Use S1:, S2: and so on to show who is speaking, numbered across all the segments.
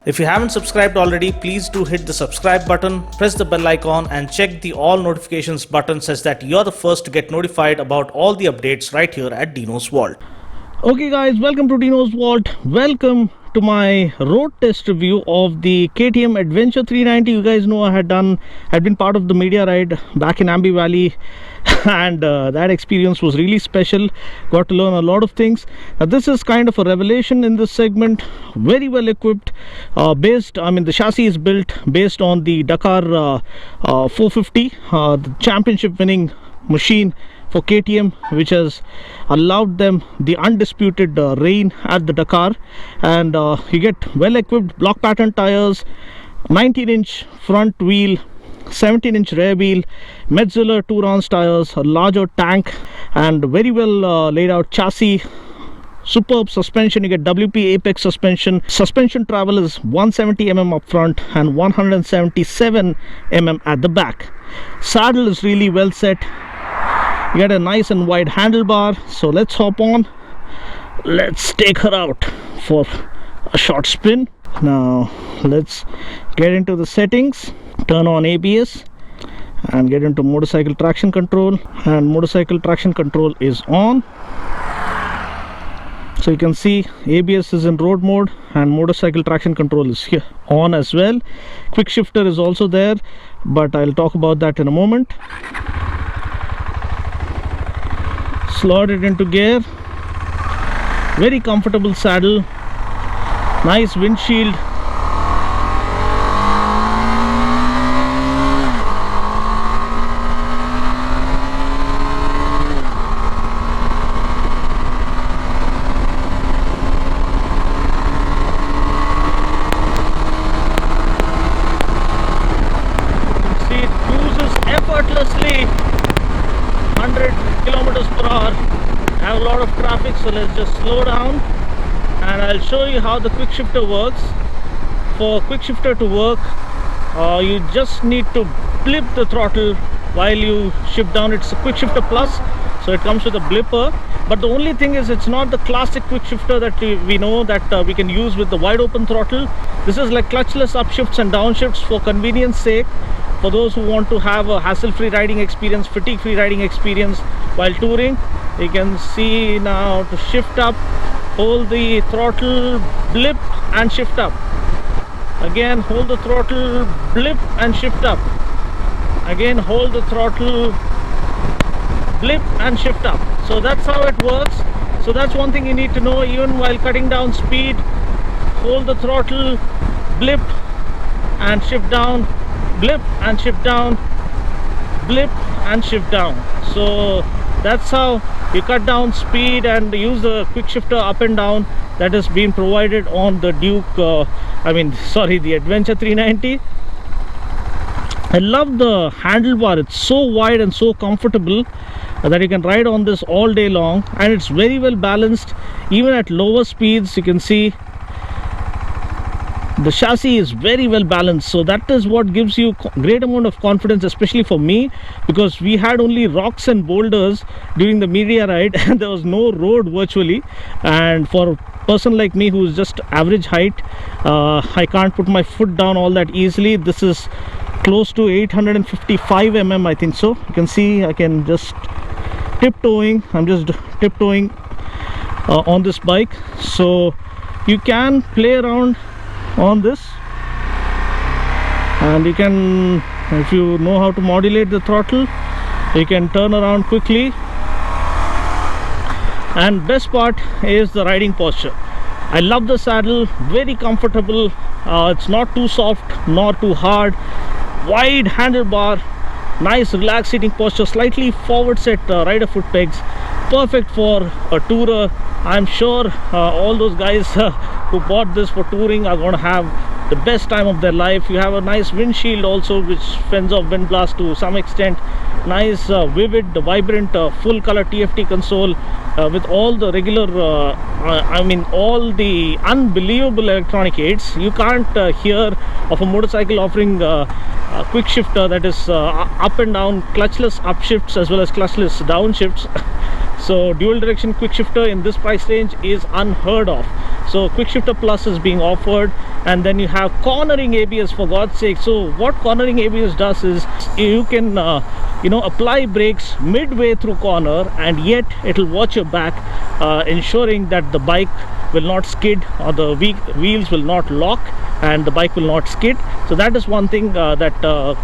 S1: If you haven't subscribed already, please do hit the subscribe button, press the bell icon and check the all notifications button such that you're the first to get notified about all the updates right here at Dinos Vault. Okay guys, welcome to Dinos Vault. Welcome to my road test review of the KTM Adventure 390. You guys know I had been part of the media ride back in Ambi Valley and that experience was really special. Got to learn a lot of things. Now this is kind of a revelation in this segment. Very well equipped, the chassis is built based on the Dakar 450, the championship winning machine for KTM, which has allowed them the undisputed reign at the Dakar. And you get well equipped block pattern tires, 19-inch front wheel, 17-inch rear wheel, Metzeler 2-ounce tires, a larger tank, and very well laid out chassis. Superb suspension. You get WP Apex suspension. Suspension travel is 170 mm up front and 177 mm at the back. Saddle is really well set. You get a nice and wide handlebar. So let's hop on. Let's take her out for a short spin. Now let's get into the settings. Turn on ABS and get into motorcycle traction control, and motorcycle traction control is on. So you can see ABS is in road mode and motorcycle traction control is here on as well. Quickshifter is also there, but I'll talk about that in a moment. Slot it into gear. Very comfortable saddle, nice windshield. Effortlessly 100 kilometers per hour. Have a lot of traffic, so let's just slow down and I'll show you how the Quickshifter works. For Quickshifter to work, you just need to blip the throttle while you shift down. It's a Quickshifter Plus, so it comes with a blipper. But the only thing is, it's not the classic Quickshifter that we know that we can use with the wide open throttle. This is like clutchless upshifts and downshifts for convenience sake. For those who want to have a hassle-free riding experience, fatigue-free riding experience while touring, you can see now to shift up, hold the throttle, blip and shift up. Again, hold the throttle, blip and shift up. Again, hold the throttle, blip and shift up. So that's how it works. So that's one thing you need to know. Even while cutting down speed, hold the throttle, blip and shift down, blip and shift down, blip and shift down. So that's how you cut down speed and use the Quickshifter up and down that is being provided on the the Adventure 390. I love the handlebar. It's so wide and so comfortable that you can ride on this all day long, and it's very well balanced. Even at lower speeds, you can see the chassis is very well balanced. So that is what gives you great amount of confidence, especially for me, because we had only rocks and boulders during the media ride and there was no road virtually. And for a person like me who's just average height, I can't put my foot down all that easily. This is close to 855 mm, I think so. You can see I can just tiptoeing. I'm just tiptoeing on this bike, so you can play around on this, and you can, if you know how to modulate the throttle, you can turn around quickly. And best part is the riding posture. I love the saddle, very comfortable. It's not too soft nor too hard. Wide handlebar, nice relaxed seating posture, slightly forward set rider foot pegs, perfect for a tourer. I'm sure all those guys who bought this for touring are going to have the best time of their life. You have a nice windshield also, which fends off wind blast to some extent. Nice vivid, vibrant, full color TFT console with all the regular all the unbelievable electronic aids. You can't hear of a motorcycle offering Quickshifter that is up and down, clutchless upshifts as well as clutchless downshifts. So dual direction Quickshifter in this price range is unheard of. So Quickshifter Plus is being offered, and then you have cornering ABS, for God's sake. So what cornering ABS does is you can apply brakes midway through corner, and yet it will watch your back, ensuring that the bike will not skid, or the wheels will not lock, and the bike will not skid. So that is one thing that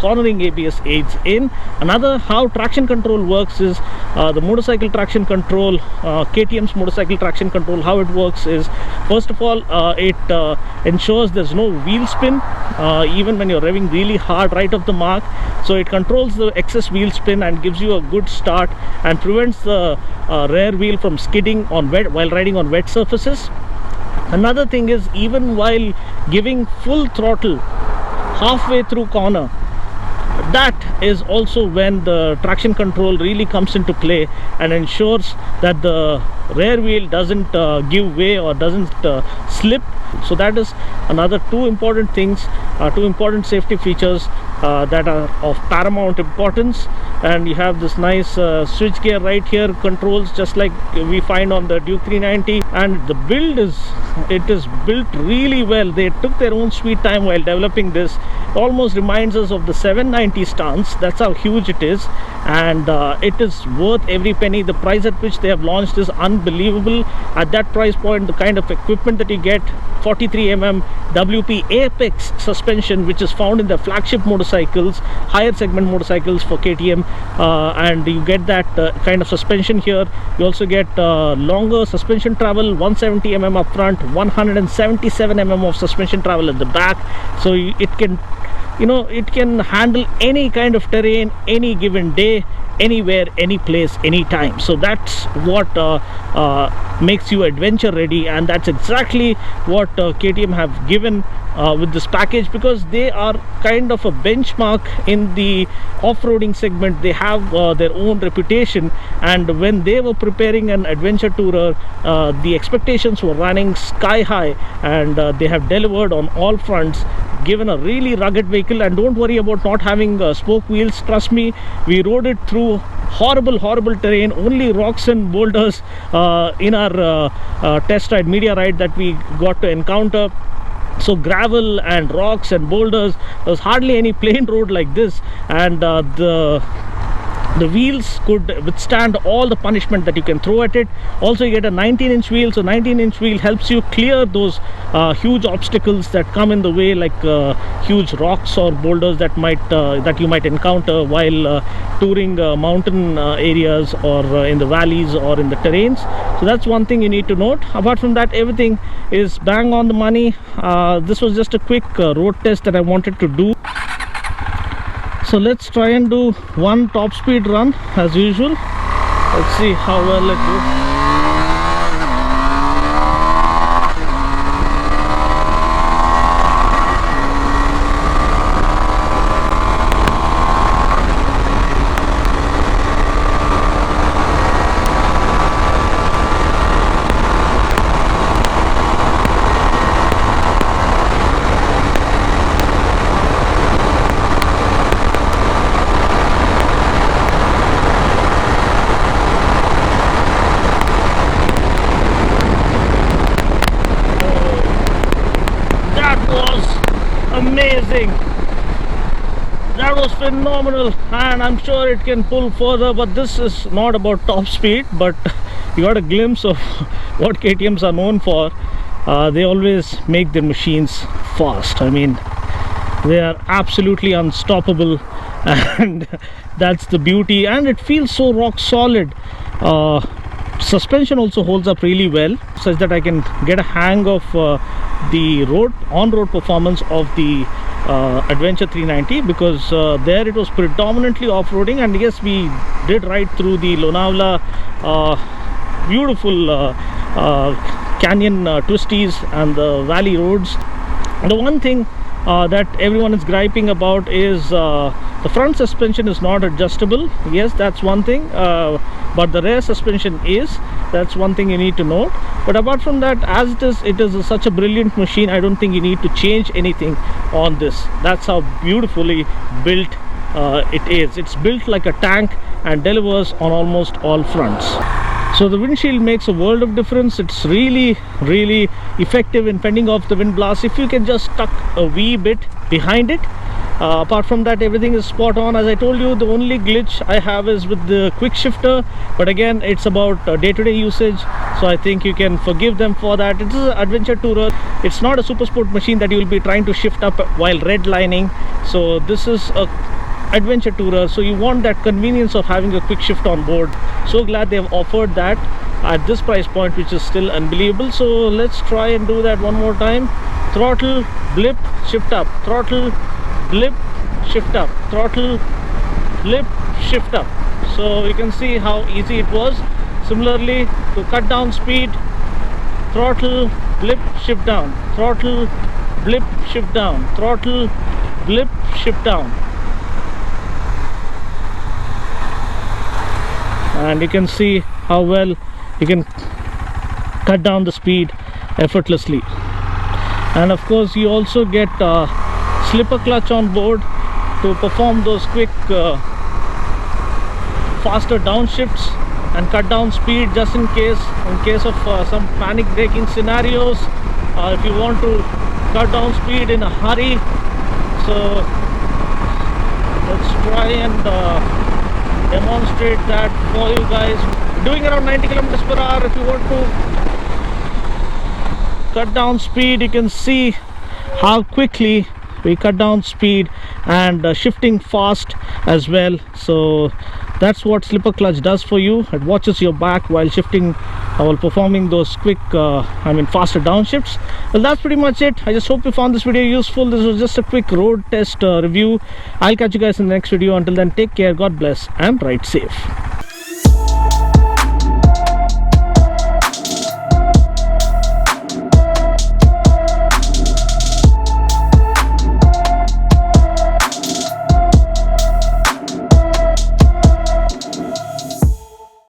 S1: cornering ABS aids in. Another, how traction control works is the motorcycle traction control, KTM's motorcycle traction control. How it works is, first of all, it ensures there's no wheel spin even when you're revving really hard right off the mark. So it controls the excess wheel spin and gives you a good start, and prevents the rear wheel from skidding on while riding on wet surfaces. Another thing is, even while giving full throttle halfway through corner, that is also when the traction control really comes into play and ensures that the rear wheel doesn't give way or doesn't slip. So that is another two important things, two important safety features that are of paramount importance. And you have this nice switch gear right here, controls just like we find on the Duke 390. And the build is built really well. They took their own sweet time while developing this. It almost reminds us of the 790 stance. That's how huge it is, and it is worth every penny. The price at which they have launched is unbelievable. At that price point, the kind of equipment that you get, 43mm WP Apex suspension, which is found in the flagship motorcycles, higher segment motorcycles for KTM, and you get that kind of suspension here. You also get longer suspension travel, 170mm up front, 177mm of suspension travel at the back. So it can handle any kind of terrain, any given day, anywhere, any place, anytime. So that's what makes you adventure ready, and that's exactly what KTM have given with this package, because they are kind of a benchmark in the off-roading segment. They have their own reputation, and when they were preparing an adventure tourer, the expectations were running sky high, and they have delivered on all fronts, given a really rugged vehicle. And don't worry about not having spoke wheels. Trust me, we rode it through horrible terrain, only rocks and boulders in our test ride, media ride, that we got to encounter. So gravel and rocks and boulders, there was hardly any plain road like this, and the wheels could withstand all the punishment that you can throw at it. Also, you get a 19-inch wheel, so 19-inch wheel helps you clear those huge obstacles that come in the way, like huge rocks or boulders that you might encounter while touring mountain areas, or in the valleys, or in the terrains. So that's one thing you need to note. Apart from that, everything is bang on the money. This was just a quick road test that I wanted to do. So let's try and do one top speed run as usual. Let's see how well it goes. Amazing, that was phenomenal, and I'm sure it can pull further, but this is not about top speed. But you got a glimpse of what KTMs are known for. They always make their machines fast. I mean, they are absolutely unstoppable, and that's the beauty. And it feels so rock solid. Suspension also holds up really well, such that I can get a hang of the on-road performance of the Adventure 390, because there it was predominantly off-roading. And yes, we did ride through the Lonavala beautiful canyon twisties and the valley roads. The one thing that everyone is griping about is the front suspension is not adjustable. Yes, that's one thing, but the rear suspension is. That's one thing you need to note. But apart from that, as it is such a brilliant machine, I don't think you need to change anything on this. That's how beautifully built it is. It's built like a tank and delivers on almost all fronts. So the windshield makes a world of difference. It's really effective in fending off the wind blast if you can just tuck a wee bit behind it. Apart from that, everything is spot on. As I told you, the only glitch I have is with the Quickshifter, but again, it's about day-to-day usage, so I think you can forgive them for that. It is an adventure tourer. It's not a super sport machine that you will be trying to shift up while redlining. So this is a adventure tourer, so you want that convenience of having a quick shift on board. So glad they've offered that at this price point, which is still unbelievable. So let's try and do that one more time. Throttle, blip, shift up, throttle, blip, shift up, throttle, blip, shift up. So you can see how easy it was. Similarly, to cut down speed, throttle, blip, shift down, throttle, blip, shift down, throttle, blip, shift down. And you can see how well you can cut down the speed effortlessly. And of course, you also get slipper clutch on board to perform those quick faster downshifts and cut down speed, just in case of some panic braking scenarios, if you want to cut down speed in a hurry. So let's try and demonstrate that for you guys. Doing around 90 kilometers per hour. If you want to cut down speed, you can see how quickly we cut down speed, and shifting fast as well. So that's what slipper clutch does for you. It watches your back while shifting, while performing those quick faster downshifts. Well, that's pretty much it. I just hope you found this video useful. This was just a quick road test review. I'll catch you guys in the next video. Until then, take care, God bless, and ride safe.